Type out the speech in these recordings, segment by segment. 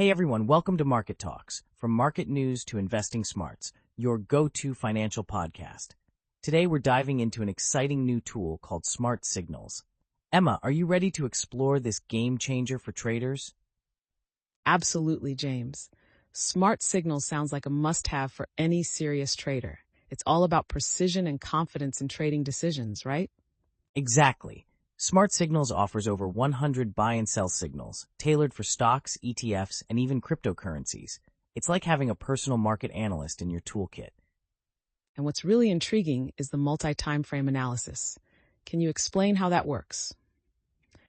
Hey everyone, welcome to Market Talks, from market news to investing smarts, your go-to financial podcast. Today we're diving into an exciting new tool called Smart Signals. Emma, are you ready to explore this game changer for traders? Absolutely, James. Smart Signals sounds like a must-have for any serious trader. It's all about precision and confidence in trading decisions, right? Exactly. Smart Signals offers over 100 buy and sell signals, tailored for stocks, ETFs, and even cryptocurrencies. It's like having a personal market analyst in your toolkit. And what's really intriguing is the multi-timeframe analysis. Can you explain how that works?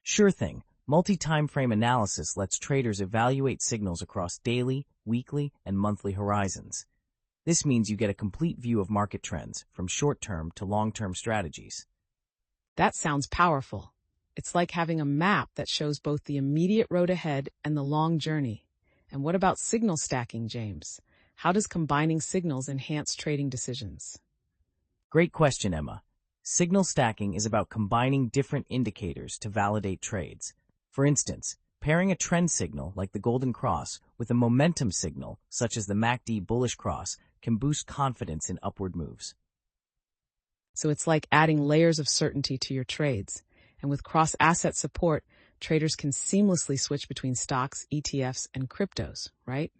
Sure thing. Multi-timeframe analysis lets traders evaluate signals across daily, weekly, and monthly horizons. This means you get a complete view of market trends, from short-term to long-term strategies. That sounds powerful. It's like having a map that shows both the immediate road ahead and the long journey. And what about signal stacking, James? How does combining signals enhance trading decisions? Great question, Emma. Signal stacking is about combining different indicators to validate trades. For instance, pairing a trend signal like the golden cross with a momentum signal such as the MACD bullish cross can boost confidence in upward moves. So it's like adding layers of certainty to your trades. And with cross-asset support, traders can seamlessly switch between stocks, ETFs, and cryptos, right?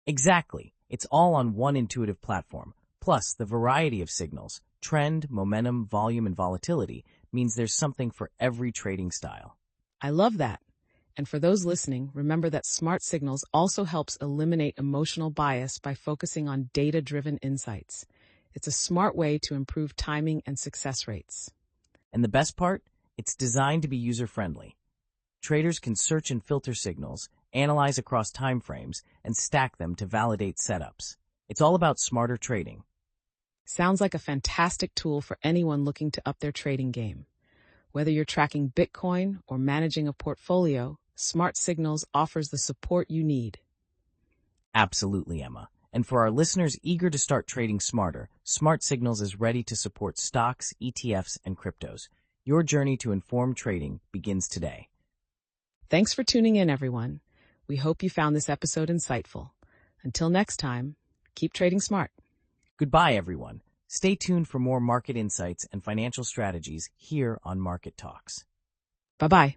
Exactly. It's all on one intuitive platform. Plus, the variety of signals, trend, momentum, volume, and volatility, means there's something for every trading style. I love that. And for those listening, remember that Smart Signals also helps eliminate emotional bias by focusing on data-driven insights. It's a smart way to improve timing and success rates. And the best part? It's designed to be user-friendly. Traders can search and filter signals, analyze across time frames, and stack them to validate setups. It's all about smarter trading. Sounds like a fantastic tool for anyone looking to up their trading game. Whether you're tracking Bitcoin or managing a portfolio, Smart Signals offers the support you need. Absolutely, Emma. And for our listeners eager to start trading smarter, Smart Signals is ready to support stocks, ETFs, and cryptos. Your journey to informed trading begins today. Thanks for tuning in, everyone. We hope you found this episode insightful. Until next time, keep trading smart. Goodbye, everyone. Stay tuned for more market insights and financial strategies here on Market Talks. Bye-bye.